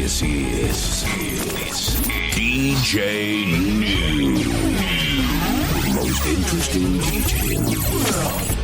This is DJ Nuu, the most interesting DJ in the world.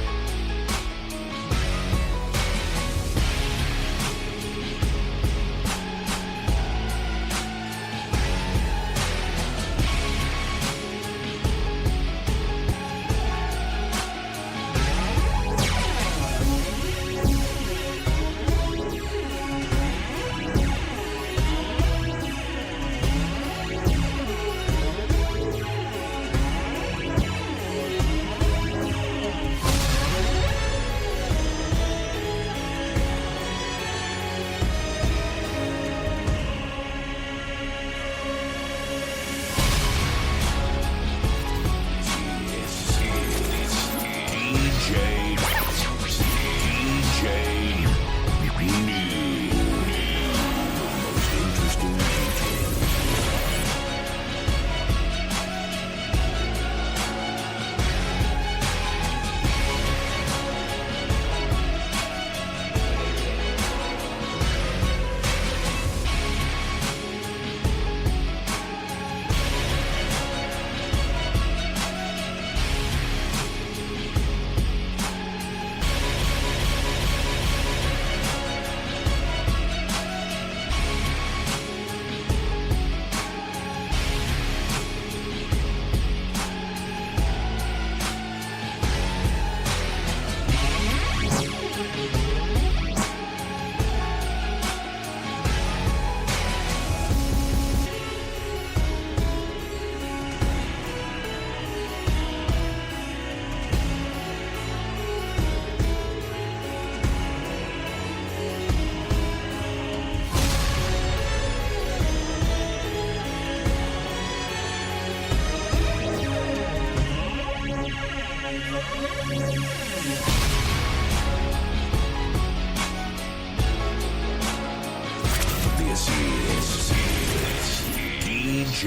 DJ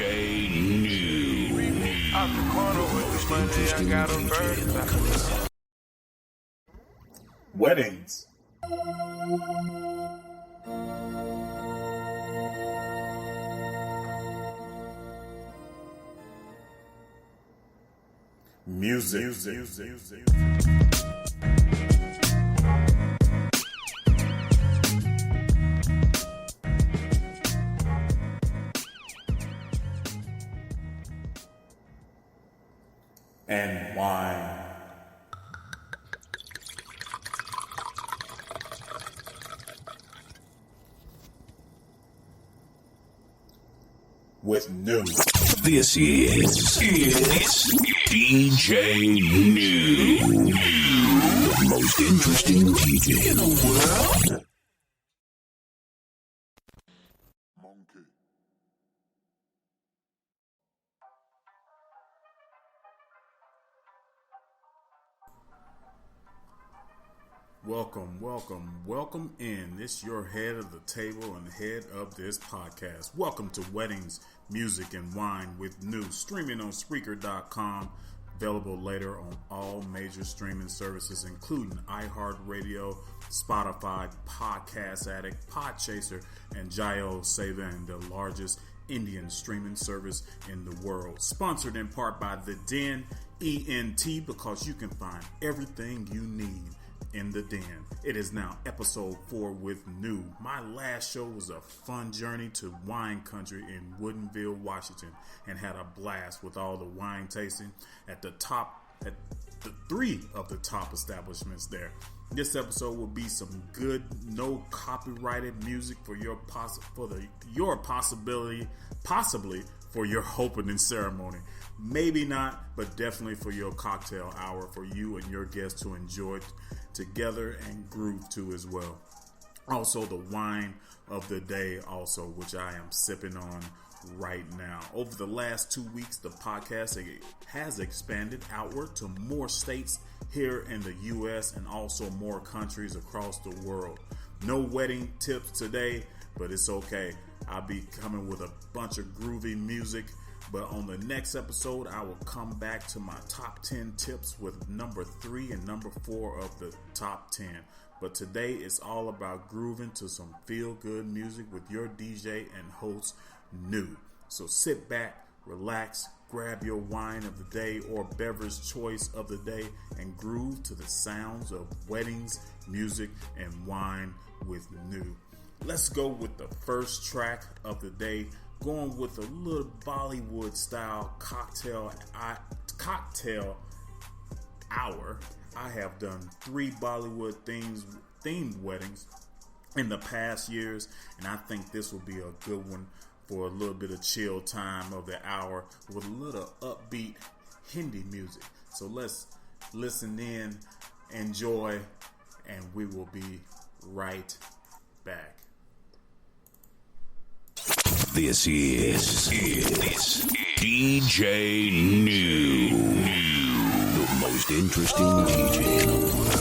Nuu. Out the corner with the money, I got a bird. Weddings. Music. And wine. With Nuu. This is DJ Nuu, the most interesting DJ in the world. Welcome in. This your head of the table and head of this podcast. Welcome to Weddings, Music, and Wine with Nuu, streaming on Spreaker.com, available later on all major streaming services, including iHeartRadio, Spotify, Podcast Addict, Podchaser, and Jio Savan, the largest Indian streaming service in the world. Sponsored in part by The Den, ENT, because you can find everything you need in the Den. It is now episode 4 with Nuu. My last show was a fun journey to wine country in Woodinville, Washington, and had a blast with all the wine tasting at the 3 of the top establishments there. This episode will be some good, no copyrighted music for possibly for your opening ceremony. Maybe not, but definitely for your cocktail hour for you and your guests to enjoy together and groove to as well. Also, the wine of the day also, which I am sipping on right now. Over the last 2 weeks, the podcast has expanded outward to more states here in the U.S. and also more countries across the world. No wedding tips today, but it's okay. I'll be coming with a bunch of groovy music. But on the next episode, I will come back to my top 10 tips with number 3 and number 4 of the top 10. But today it's all about grooving to some feel-good music with your DJ and host, Nuu. So sit back, relax, grab your wine of the day or beverage choice of the day and groove to the sounds of weddings, music, and wine with Nuu. Let's go with the first track of the day, going with a little Bollywood style cocktail hour. I have done 3 Bollywood themed weddings in the past years, and I think this will be a good one for a little bit of chill time of the hour with a little upbeat Hindi music. So let's listen in, enjoy, and we will be right back. This is DJ Nuu, the most interesting DJ in the world.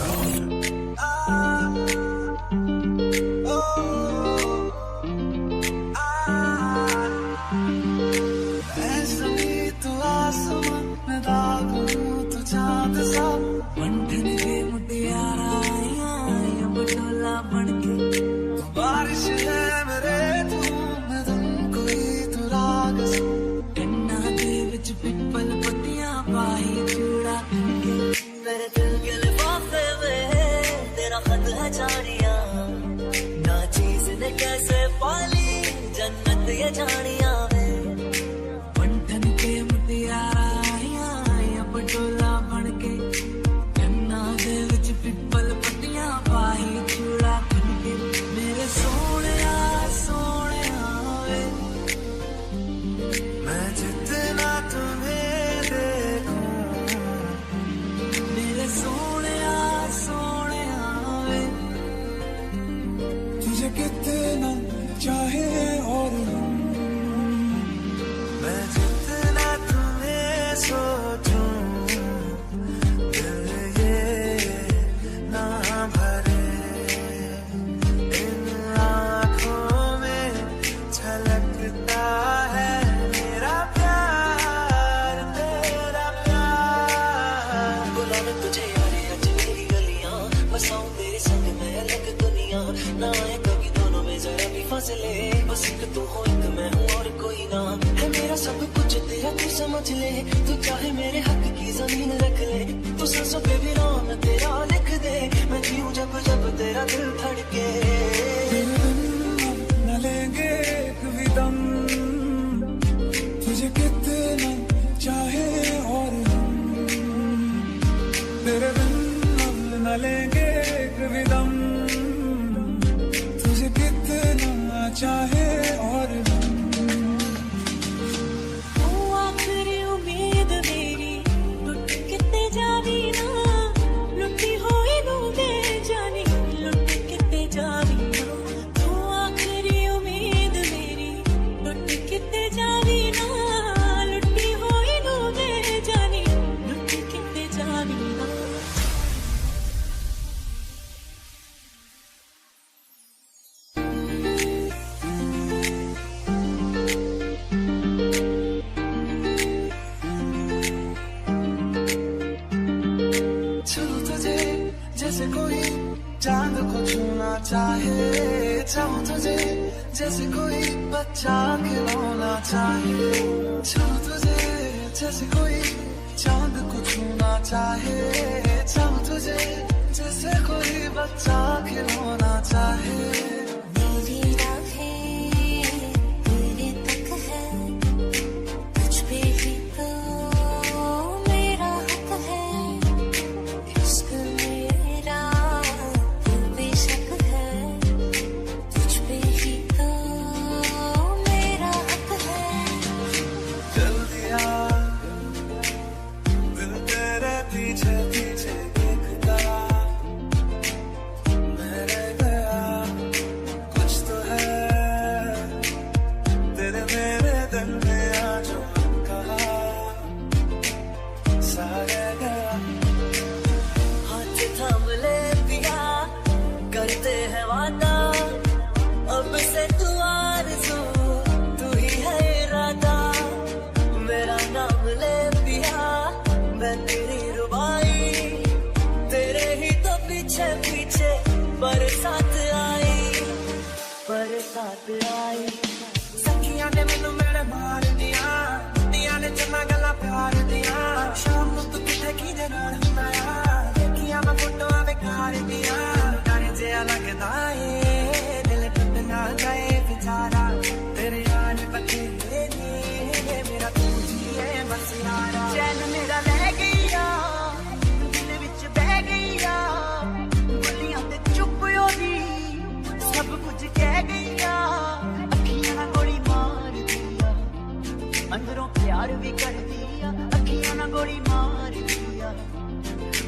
दिया अखियां ना गोली मार दिया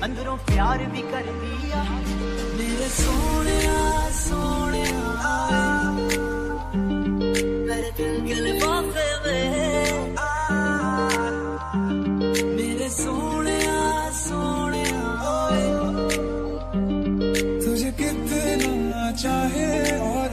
अंदरों प्यार भी कर दिया मेरे सोनिया सोनिया मेरे दिल के लिफाफे में मेरे सोनिया सोनिया तुझे कितना चाहे और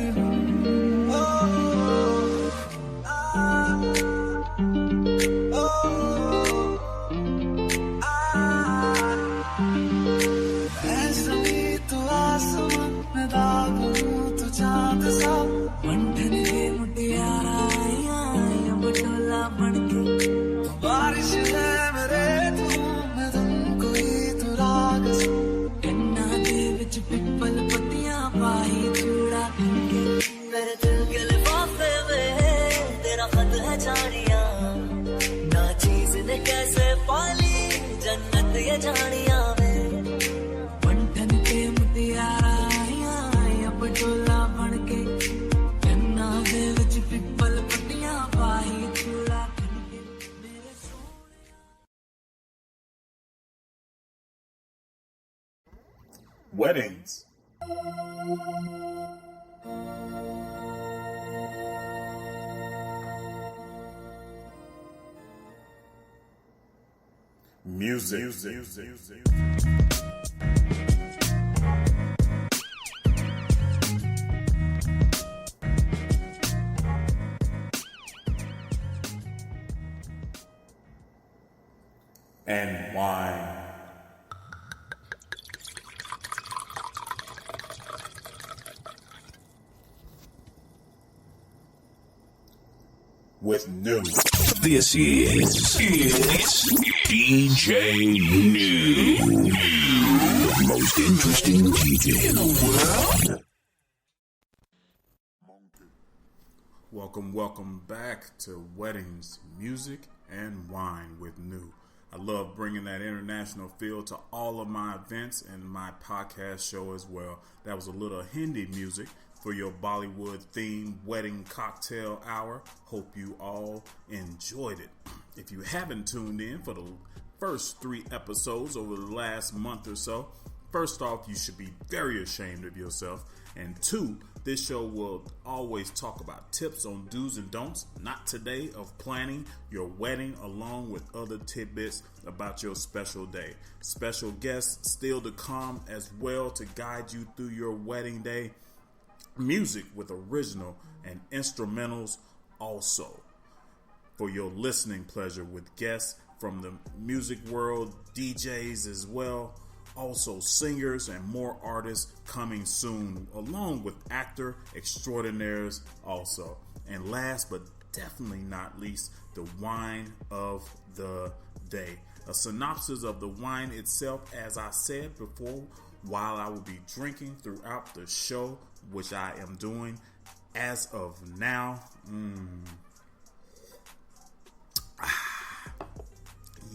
बारिश है मेरे मैं तुमको ही तू राग कन्ना दे विच पिपल पत्तियां पाई चूड़ा मेरे दिल के लिफाफे में तेरा खत है जानिया ना चीज ने कैसे पाली जन्नत ये जानिया में बंधन के मुटियारा आया पटोला बनके कन्ना दे विच पिपल पत्तियां पाई चूड़ा Weddings. Music. And wine. With Nuu. This is DJ Nuu, the most interesting DJ in the world. Welcome back to Weddings, Music, and Wine with Nuu. I love bringing that international feel to all of my events and my podcast show as well. That was a little Hindi music for your Bollywood-themed wedding cocktail hour. Hope you all enjoyed it. If you haven't tuned in for the first 3 episodes over the last month or so, first off, you should be very ashamed of yourself. And 2, this show will always talk about tips on do's and don'ts, not today, of planning your wedding along with other tidbits about your special day. Special guests still to come as well to guide you through your wedding day. Music with original and instrumentals also for your listening pleasure with guests from the music world, DJs as well, also singers and more artists coming soon, along with actor extraordinaires also. And last but definitely not least, the wine of the day. A synopsis of the wine itself, as I said before, while I will be drinking throughout the show, which I am doing as of now.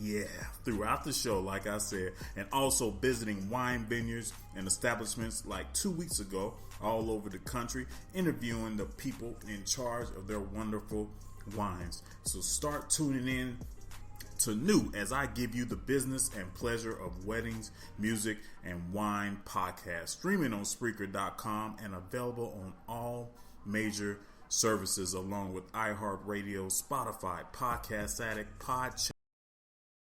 Yeah, throughout the show, like I said, and also visiting wine vineyards and establishments like 2 weeks ago all over the country, interviewing the people in charge of their wonderful wines. So start tuning in to Nuu as I give you the business and pleasure of weddings, music, and wine podcast, streaming on Spreaker.com and available on all major services along with iHeartRadio, Spotify, Podcast Addict, Podchaser,